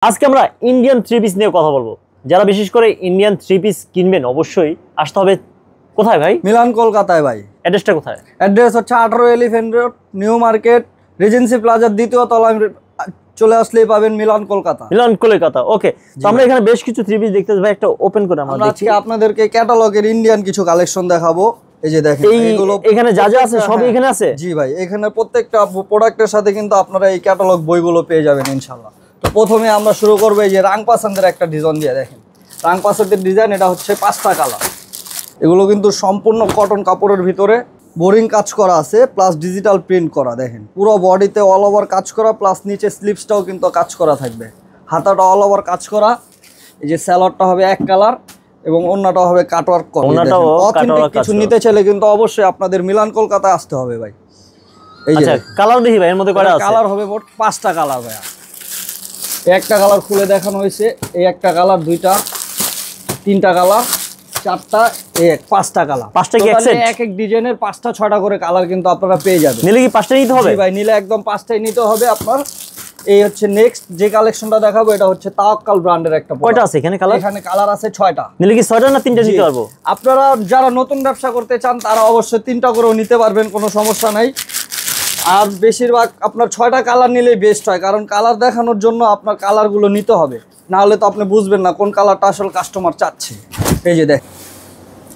আজকে আমরা Indian three piece নিয়ে কথা বলবো। যারা বিশেষ করে ইন্ডিয়ান থ্রি পিস কিনবেন অবশ্যই আসতে হবে কোথায় ভাই? মিলান কলকাতায় ভাই। অ্যাড্রেসটা কোথায়? অ্যাড্রেস হচ্ছে 18 elephant road, new market, regency প্লাজার দ্বিতীয় তলায় চলে আসলেই পাবেন মিলান কলকাতা। মিলান কলকাতা, ওকে। তো আমরা এখানে বেশ কিছু থ্রি পিস দেখতে ভাই, একটা ওপেন করে আমরা দেখি। আজকে আপনাদেরকে ক্যাটালগের ইন্ডিয়ান কিছু কালেকশন দেখাবো। এই যে দেখেন এইগুলো এখানে যা যা আছে সব এখানে আছে। জি ভাই, এখানে প্রত্যেকটা প্রোডাক্টের সাথে কিন্তু আপনারা এই ক্যাটালগ বইগুলো পেয়ে যাবেন ইনশাআল্লাহ। তো প্রথমে আমরা শুরু করব এই যে রাং পাসান্দের একটা ডিজাইন দিয়ে। দেখেন রাং পাসান্দের ডিজাইন, এটা হচ্ছে 5টা কালার। এগুলো কিন্তু সম্পূর্ণ কটন কাপড়ের ভিতরে বোরিং কাজ করা আছে, প্লাস ডিজিটাল প্রিন্ট করা। দেখেন পুরো বডিতে অল ওভার কাজ করা, প্লাস নিচে স্লিভসটাও কিন্তু কাজ করা থাকবে, হাতাটা অল ওভার কাজ করা। এই যে স্যালোয়ারটা হবে এক কালার এবং ওন্নাটা হবে কাটওয়ার্ক করা। অথেন্টিক কিছু নিতে চাইলে কিন্তু অবশ্যই আপনাদের মিলান কলকাতায় আসতে হবে ভাই। এই যে কালার দেখি ভাই, এর মধ্যে কয়টা আছে? কালার হবে মোট 5টা কালার ভাই। একটা কালার খুলে দেখানো হয়েছে, এই একটা কালার, দুইটা, তিনটা কালার, চারটা, এই 5টা কালার। 5টা কি এক এক ডিজাইনের 5টা 6টা করে কালার কিন্তু আপনারা পেয়ে যাবেন। নিলে কি 5টা নিতে হবে? ভাই নিলে একদম 5টাই নিতে হবে আপনার। এই হচ্ছে নেক্সট যে কালেকশনটা দেখাবো, এটা হচ্ছে তাওয়াক্কাল ব্র্যান্ডের একটা। কয়টা আছে এখানে কালার? এখানে কালার আছে 6টা। নিলে কি 6টা না 3টা নিতে পারবো? আপনারা যারা নতুন ব্যবসা করতে চান তারা অবশ্যই 3টা করেও নিতে পারবেন, কোনো সমস্যা নাই। আর বেশিরভাগ আপনার 6টা কালার নিলেই বেস্ট হয়, কারণ কালার দেখানোর জন্য আপনার কালারগুলো নিতে হবে, না হলে তো আপনি বুঝবেন না কোন কালারটা আসলে কাস্টমার চাচ্ছে। এই যে দেখ,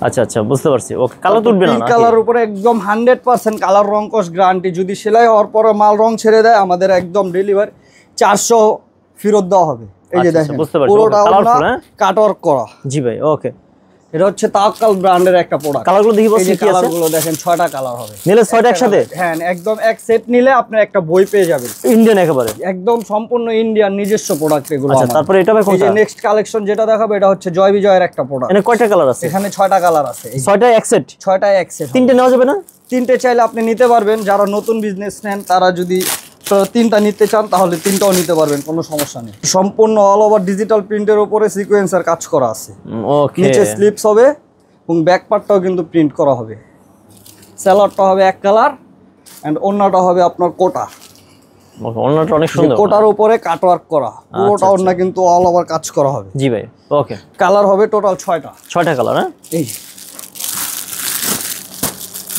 আচ্ছা আচ্ছা বুঝতে পারছি। ওকে, কালার তুলবে না? কালার উপরে একদম 100% কালার রং কস গ্যারান্টি। যদি সেলাই হওয়ার পরে মাল রং ছেড়ে দেয়, আমাদের একদম ডেলিভারি 400 ফেরত দেওয়া হবে। এই যে দেখেন পুরোটা কাটওয়ার্ক করা। জি ভাই, ওকে। এটা হচ্ছে তাওয়াক্কাল ব্র্যান্ডের একটা প্রোডাক্ট। কালারগুলো দেখি বস, এই যে কালারগুলো দেখেন 6টা কালার হবে। নিলে 6টা একসাথে? হ্যাঁ, একদম এক সেট নিলে আপনি একটা বই পেয়ে যাবেন। ইন্ডিয়ান একেবারে একদম সম্পূর্ণ ইন্ডিয়ান নিজস্ব প্রোডাক্ট এগুলো। আচ্ছা, তারপরে এটা ভাই কোনটা? এই যে নেক্সট কালেকশন যেটা দেখাবো, এটা হচ্ছে জয় বিজয়ের একটা প্রোডাক্ট। এখানে কয়টা কালার আছে? এখানে 6টা কালার আছে। 6টা এক সেট? 6টায় এক সেট। 3টে নেওয়া যাবে না? 3টে চাইলে আপনি নিতে পারবেন। যারা নতুন বিজনেস নেন তারা যদি 3টা নিতে চান তাহলে 3টাও নিতে পারবেন, কোনো সমস্যা নেই। সম্পূর্ণ অল ওভার ডিজিটাল প্রিন্টের উপরে সিকোয়েন্সার কাজ করা আছে। ওকে, নিচে স্লিপস হবে এবং ব্যাক পার্টটাও কিন্তু প্রিন্ট করা হবে। স্যালোয়ারটা হবে এক কালার এন্ড ওন্নাটা হবে আপনার কোটা। ওন্নাটা অনেক সুন্দর, কোটার উপরে কাটওয়ার্ক করা, পুরোটা ওন্না কিন্তু অল ওভার কাজ করা হবে। জি ভাই, ওকে। কালার হবে টোটাল 6টা। 6টা কালার? হ্যাঁ, এই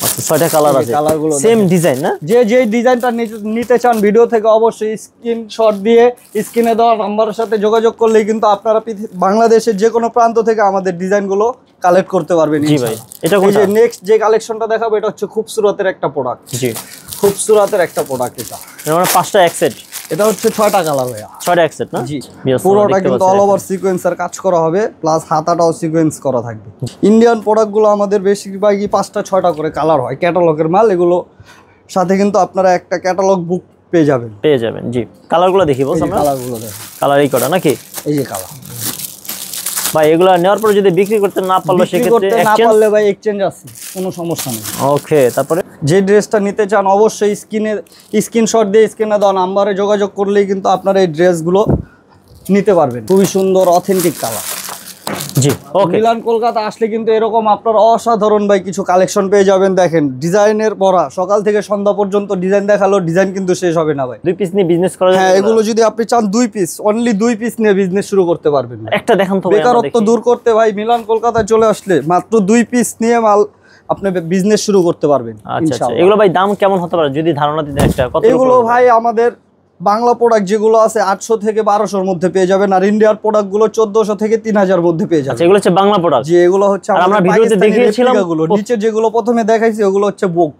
আচ্ছা 6টা কালার আছে, কালারগুলো সেম ডিজাইন না? যে ডিজাইনটা নিতে চান ভিডিও থেকে অবশ্যই স্ক্রিনশট দিয়ে স্ক্রিনে দেওয়া নাম্বারের সাথে যোগাযোগ করলেই কিন্তু আপনারা বাংলাদেশের যে কোনো প্রান্ত থেকে আমাদের ডিজাইনগুলো কালেক্ট করতে পারবেন। জি ভাই, এটা এই যে নেক্সট যে কালেকশনটা দেখাবো, এটা হচ্ছে খুবসুরতের একটা প্রোডাক্ট। জি, খুবসুরতের একটা প্রোডাক্ট। এটা মানে 5টা এক সেট? এটা হচ্ছে 6টা কালার ভাইয়া। 6টা এক সেট না? জি, পুরোটা কিন্তু অল ওভার সিকোয়েন্সার কাজ করা হবে, প্লাস হাতাটাও সিকোয়েন্স করা থাকবে। ইন্ডিয়ান প্রোডাক্টগুলো আমাদের বেশিরভাগই 5টা 6টা করে কালার হয়, ক্যাটালগের মাল। এগুলো সাথে কিন্তু আপনারা একটা ক্যাটালগ বুক পেয়ে যাবেন। জি, কালারগুলো দেখি বস আমরা। কালারগুলো দেখেন, কালার এই কটা নাকি? এই যে কালার ভাই, এগুলা নেওয়ার পরে যদি বিক্রি করতে না পারলে সেক্ষেত্রে না পারলে ভাই এক্সচেঞ্জ আছে, কোনো সমস্যা নেই। ওকে, তারপরে যে ড্রেসটা নিতে চান অবশ্যই স্ক্রিনশট দিয়ে স্ক্রিনে দেওয়া নাম্বারে যোগাযোগ করলেই কিন্তু আপনারা এই ড্রেসগুলো নিতে পারবেন। খুবই সুন্দর অথেন্টিক কালার। জি, ওকে। মিলান কলকাতা আসলে কিন্তু এরকম আপনার অসাধারণ ভাই কিছু কালেকশন পেয়ে যাবেন। দেখেন ডিজাইনের ভরা, সকাল থেকে সন্ধ্যা পর্যন্ত ডিজাইন দেখালো, ডিজাইন কিন্তু শেষ হবে না ভাই। 2 পিস নিয়ে বিজনেস করা যায়? হ্যাঁ, এগুলো যদি আপনি চান 2 পিস, অনলি 2 পিস নিয়ে বিজনেস শুরু করতে পারবেন। একটা দেখান তো ভাই, বেকারত্ব দূর করতে ভাই মিলান কলকাতায় চলে আসলে মাত্র 2 পিস নিয়ে মাল আপনি বিজনেস শুরু করতে পারবেন ইনশাআল্লাহ। এগুলো ভাই দাম কেমন হতে পারে যদি ধারণা দিতেন একটা? কত? এগুলো ভাই আমাদের বাংলা প্রোডাক্ট যেগুলো আছে 800 থেকে 1200 এর মধ্যে পেয়ে যাবেন, আর ইন্ডিয়ার প্রোডাক্ট গুলো 1400 থেকে 3000 এর মধ্যে পেয়ে যাবেন। আচ্ছা, এগুলো হচ্ছে বাংলা প্রোডাক্ট? জি, এগুলো হচ্ছে আমরা ভিডিওতে দেখিয়েছিলাম। নিচে যেগুলো প্রথমে দেখাইছি ওগুলো হচ্ছে বুক,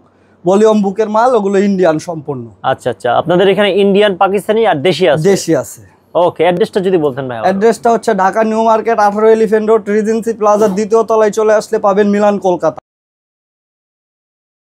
ভলিউম বুকের মাল, ওগুলো ইন্ডিয়ান সম্পূর্ণ। আচ্ছা আচ্ছা, আপনাদের এখানে ইন্ডিয়ান, পাকিস্তানি আর দেশি আছে? ওকে, অ্যাড্রেসটা যদি বলতেন ভাই। অ্যাড্রেসটা হচ্ছে Dhaka new market, 18 elephant road, regency প্লাজার দ্বিতীয় তলায় চলে আসলে পাবেন মিলান কলকাতা।